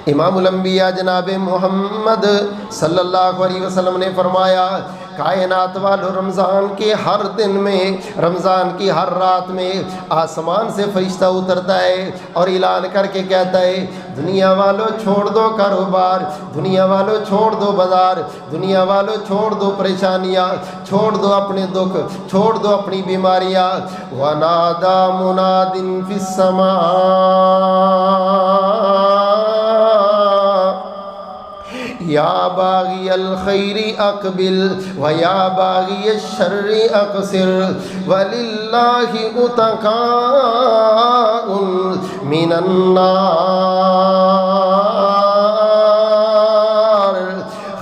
امام الانبیاء جناب محمد صلی اللہ علیہ وسلم نے فرمایا کائنات والو رمضان کے ہر دن میں، رمضان کی ہر رات میں آسمان سے فرشتہ اترتا ہے اور اعلان کر کے کہتا ہے دنیا والو چھوڑ دو کاروبار، دنیا والو چھوڑ دو بازار، دنیا والو چھوڑ دو پریشانیاں، چھوڑ دو اپنے دکھ، چھوڑ دو اپنی بیماریاں۔ وَنَادَى مُنَادٍ فِي السَّمَاءِ یا باغی الخیر اقبل و یا باغی الشر اقصر وللہ اتقاء من النار۔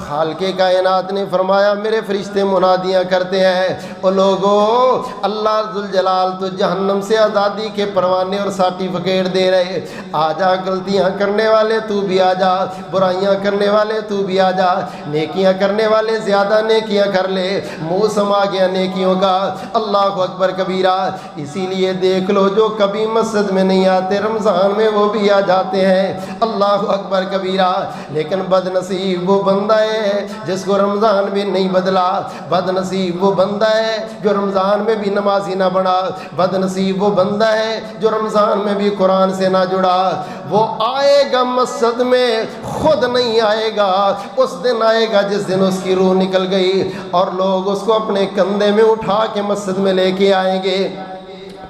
خالق کائنات نے فرمایا میرے فرشتے منادیاں کرتے ہیں او لوگو اللہ ذوالجلال تو جہنم سے آزادی کے پروانے اور سرٹیفکیٹ دے رہے، آ جا غلطیاں کرنے والے تو بھی آ جا، برائیاں کرنے والے تو بھی آ جا، نیکیاں کرنے والے زیادہ نیکیاں کر لے، موسم آ گیا نیکیوں کا۔ اللہ اکبر کبیرہ۔ اسی لیے دیکھ لو جو کبھی مسجد میں نہیں آتے رمضان میں وہ بھی آ جاتے ہیں۔ اللہ اکبر کبیرہ۔ لیکن بد نصیب وہ بندہ ہے جس کو رمضان بھی نہیں بدلا، بد نصیب وہ بندہ ہے جو رمضان میں بھی نمازی نہ بنا، بد نصیب وہ بندہ ہے جو رمضان میں بھی قرآن سے نہ جڑا۔ وہ آئے گا مسجد میں خود نہیں آئے گا، اس دن آئے گا جس دن اس کی روح نکل گئی اور لوگ اس کو اپنے کندھے میں اٹھا کے مسجد میں لے کے آئیں گے۔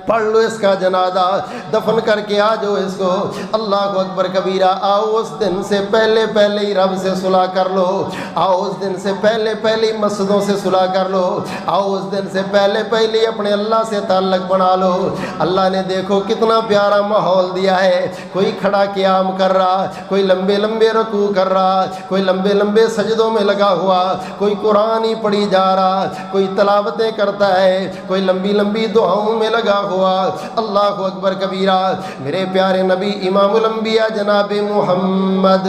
پڑھ لو اس کا جنازہ، دفن کر کے آ جاؤ اس کو۔ اللہ اکبر کبیرہ۔ آؤ اس دن سے پہلے پہلے ہی رب سے صلح کر لو، آؤ اس دن سے پہلے پہلے ہی مسجدوں سے صلح کر لو، آؤ اس دن سے پہلے پہلے ہی اپنے اللہ سے تعلق بنا لو۔ اللہ نے دیکھو کتنا پیارا ماحول دیا ہے، کوئی کھڑا قیام کر رہا، کوئی لمبے لمبے رکوع کر رہا، کوئی لمبے لمبے سجدوں میں لگا ہوا، کوئی قرآن ہی پڑھی جا رہا، کوئی تلاوتیں کرتا ہے، کوئی لمبی لمبی دعاؤں میں لگا ہوا۔ اللہ اکبر کبیرہ۔ میرے پیارے نبی امام الانبیاء جناب محمد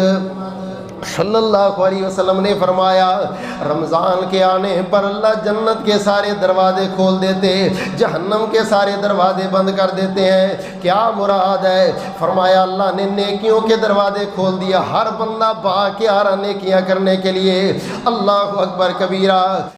صلی اللہ علیہ وسلم نے فرمایا رمضان کے آنے پر اللہ جنت کے سارے دروازے کھول دیتے، جہنم کے سارے دروازے بند کر دیتے ہیں۔ کیا مراد ہے؟ فرمایا اللہ نے نیکیوں کے دروازے کھول دیا، ہر بندہ با کے آ رہا نیکیاں کرنے کے لیے۔ اللہ اکبر کبیرہ۔